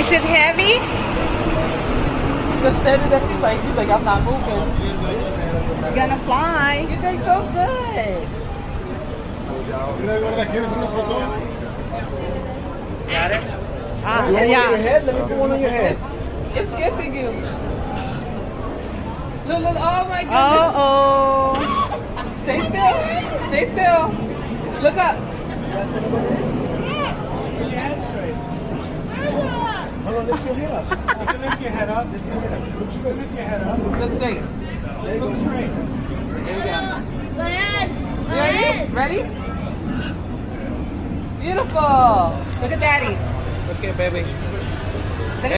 Is it heavy? Just standing there, she's like, I'm not moving. It's gonna fly. You did so good. Got it? Ah, Your yeah. head? Let me put one on your head. It's kissing you. Look, look, oh my goodness. Uh-oh. Stay still. Stay still. Look up. That's what it is. Get your head straight. Hold on, lift your head up. You can lift your head up. Lift your head up. Look straight. Lift your head up. Look straight. There you go. Straight. There you go. Go ahead. Go You ready? ahead. Ready? Beautiful. Look at daddy. Let's get baby.